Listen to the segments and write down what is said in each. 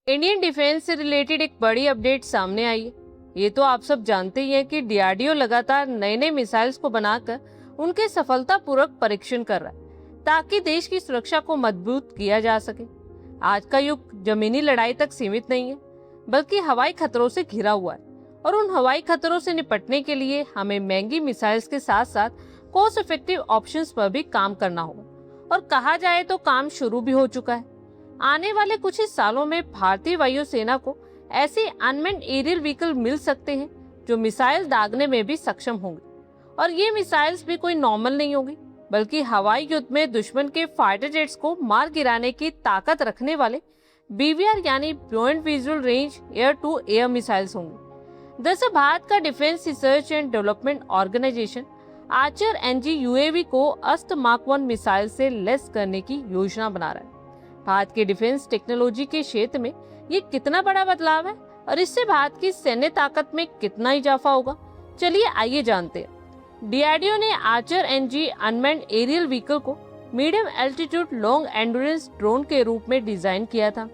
Indian defence से related एक बड़ी अपडेट सामने आई है। ये तो आप सब जानते ही हैं कि डीआरडीओ लगातार नए नए मिसाइल्स को बनाकर उनके सफलतापूर्वक परीक्षण कर रहा है ताकि देश की सुरक्षा को मजबूत किया जा सके। आज का युग जमीनी लड़ाई तक सीमित नहीं है, बल्कि हवाई खतरों से घिरा हुआ है और उन हवाई खतरों से निपटने के लिए हमें महंगी मिसाइल्स के साथ साथ कॉस्ट इफेक्टिव ऑप्शंस पर भी काम करना होगा। और कहा जाए तो काम शुरू भी हो चुका है। आने वाले कुछ ही सालों में भारतीय वायुसेना को ऐसे अनमैन्ड एरियल व्हीकल मिल सकते हैं जो मिसाइल दागने में भी सक्षम होंगे। और ये मिसाइल्स भी कोई नॉर्मल नहीं होगी, बल्कि हवाई युद्ध में दुश्मन के फाइटर जेट्स को मार गिराने की ताकत रखने वाले बीवीआर यानी beyond visual range air to air missiles होंगे। दरअसल भारत का defence research and development organisation Archer NG UAV को अस्त मार्क 1 मिसाइल से लेस करने की योजना बना रहा है। भारत के डिफेंस टेक्नोलॉजी के क्षेत्र में ये कितना बड़ा बदलाव है और इससे भारत की सैन्य ताकत में कितना इजाफा होगा, चलिए आइए जानते हैं। डीआरडीओ ने Archer NG unmanned aerial vehicle को medium altitude long endurance drone के रूप में डिजाइन किया था।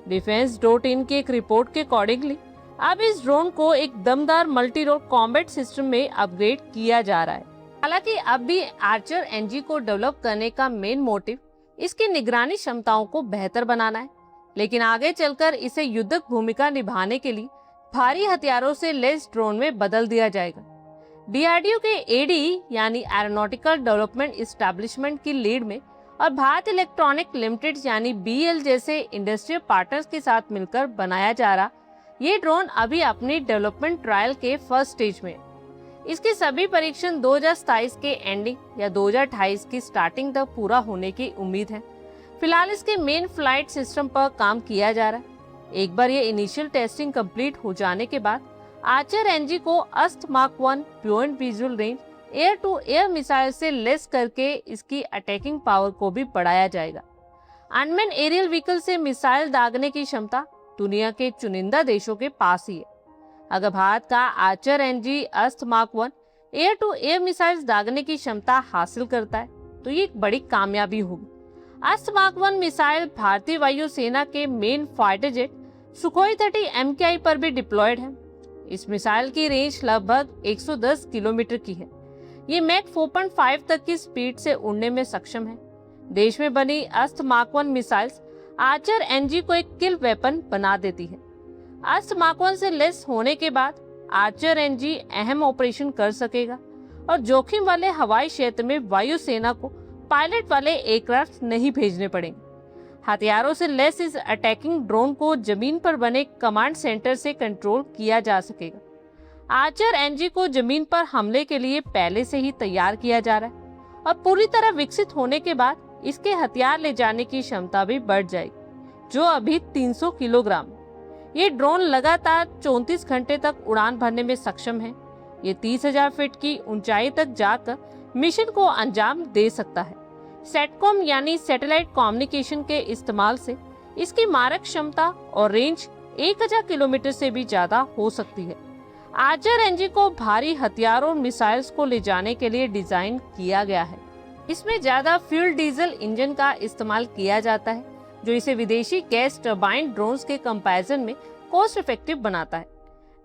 Defense.in की एक रिपोर्ट के अकॉर्डिंगली अब इस ड्रोन को एक दमदार मल्टी रोल कॉम्बैट सिस्टम में अपग्रेड किया जा रहा है। हालांकि अब भी आर्चर एनजी को डेवलप करने का मेन मोटिव इसकी निगरानी क्षमताओं को बेहतर बनाना है, लेकिन आगे चलकर इसे युद्धक भूमिका निभाने के लिए भारी हथियारों से लैस ड्रोन में बदल दिया जाएगा। डीआरडीओ के एडी यानी एरोनॉटिकल डेवलपमेंट एस्टेब्लिशमेंट की लीड में और भारत इलेक्ट्रॉनिक लिमिटेड यानी बीएल जैसे इंडस्ट्रियल पार्टनर्स के साथ मिलकर बनाया जा रहा ये ड्रोन अभी अपनी डेवलपमेंट ट्रायल के फर्स्ट स्टेज में है। इसके सभी परीक्षण 2027 के एंडिंग या 2028 की स्टार्टिंग तक पूरा होने की उम्मीद है। फिलहाल इसके मेन फ्लाइट सिस्टम पर काम किया जा रहा है। एक बार ये इनिशियल टेस्टिंग कंप्लीट हो जाने के बाद आर्चर एनजी को Astra mark 1 beyond visual range air to air missile से लेस करके इसकी अटैकिंग पावर को भी बढ़ाया जाएगा। अनमैन्ड एरियल व्हीकल से मिसाइल दागने की क्षमता दुनिया के चुनिंदा देशों के पास ही है। अगर भारत का Archer NG Astra mark 1 air to air missiles दागने की क्षमता हासिल करता है तो ये एक बड़ी कामयाबी होगी। अस्त मार्क 1 मिसाइल भारतीय वायुसेना के main fighter jet Sukhoi 30 MKI पर भी डिप्लॉयड है। इस मिसाइल की रेंज लगभग 110 किलोमीटर की है। ये मैक 4.5 तक की स्पीड से उड़ने में सक्षम है। देश में बनी अस्त मार्क 1 मिसाइल्स आर्चर एनजी को एक किल वेपन बना देती है। अस्त मार्क 1 से लेस होने के बाद आर्चर एनजी अहम ऑपरेशन कर सकेगा और जोखिम वाले हवाई क्षेत्र में वायुसेना को पायलट वाले एयरक्राफ्ट नहीं भेजने पड़ेंगे। हथियारों से लेस इस अटैकिंग ड्रोन को जमीन पर बने कमांड सेंटर से कंट्रोल किया जा सकेगा। आर्चर एनजी को जमीन पर हमले के लिए पहले से ही तैयार किया जा रहा है और पूरी तरह विकसित होने के बाद इसके हथियार ले जाने की क्षमता भी बढ़ जाएगी, जो अभी 300 किलोग्राम। ये ड्रोन लगातार 34 घंटे तक उड़ान भरने में सक्षम है। ये 30,000 फीट की ऊंचाई तक जाकर मिशन को अंजाम दे सकता है। सेटकॉम यानी सैटेलाइट कम्युनिकेशन के इस्तेमाल से इसकी मारक क्षमता और रेंज 1000 किलोमीटर से भी ज्यादा हो सकती है। आर्चर एनजी को भारी हथियारों और मिसाइल्स को ले जाने के लिए डिजाइन किया गया है। इसमें ज्यादा फ्यूल डीजल इंजन का इस्तेमाल किया जाता है, जो इसे विदेशी गैस टरबाइन ड्रोन्स के कंपैरिजन में कॉस्ट इफेक्टिव बनाता है।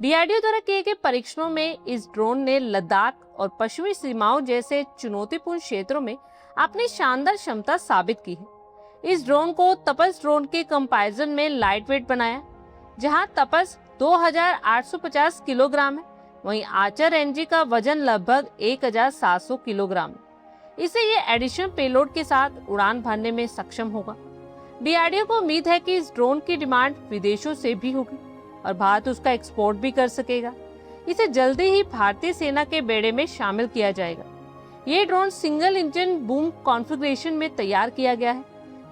डीआरडीओ द्वारा किए गए परीक्षणों में इस ड्रोन ने लद्दाख और पश्चिमी सीमाओं जैसे चुनौतीपूर्ण क्षेत्रों में अपनी शानदार क्षमता साबित की है। इस ड्रोन को तपस ड्रोन के कंपैरिजन में लाइट वेट बनाया, जहां तपस 2850 किलोग्राम है, वहीं आर्चर एनजी का वजन लगभग 1700 किलोग्राम है। इसे ये एडिशनल पेलोड के साथ उड़ान भरने में सक्षम होगा। डीआरडीओ को उम्मीद है कि इस ड्रोन की डिमांड विदेशों से भी होगी और भारत उसका एक्सपोर्ट भी कर सकेगा। इसे जल्दी ही भारतीय सेना के बेड़े में शामिल किया जाएगा। ये drone single engine boom configuration में तैयार किया गया है,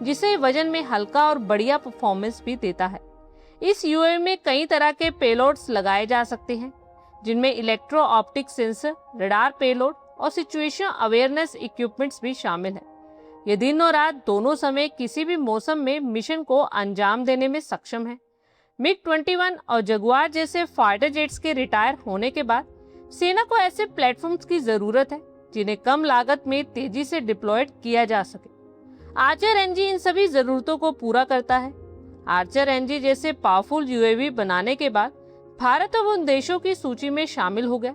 जिसे वजन में हल्का और बढ़िया परफॉर्मेंस भी देता है। इस यूएवी में कई तरह के पेलोड्स लगाए जा सकते हैं, जिनमें electro optic sensor, radar payload और सिचुएशन अवेयरनेस इक्विपमेंट्स भी शामिल है। ये दिन और रात दोनों समय किसी भी मौसम में मिशन को अंजाम देने में सक्षम है। मिग 21 और जगुआर जैसे फाइटर जेट्स के रिटायर होने के बाद सेना को ऐसे प्लेटफॉर्म्स की जरूरत है जिन्हें कम लागत में तेजी से डिप्लॉयड किया जा सके। आर्चर एनजी इन सभी जरूरतों को पूरा करता है। आर्चर एनजी जैसे पावरफुल यूएवी बनाने के बाद भारत अब उन देशों की सूची में शामिल हो गया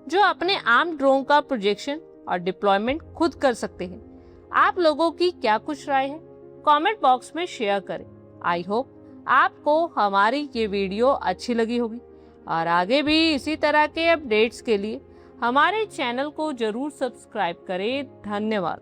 जो अपने आर्म ड्रोन का प्रोजेक्शन और डिप्लॉयमेंट खुद कर सकते हैं। आप लोगों की क्या कुछ राय है, कमेंट बॉक्स में शेयर करें। आई होप आपको हमारी ये वीडियो अच्छी लगी होगी और आगे भी इसी तरह के अपडेट्स के लिए हमारे चैनल को जरूर सब्सक्राइब करें। धन्यवाद।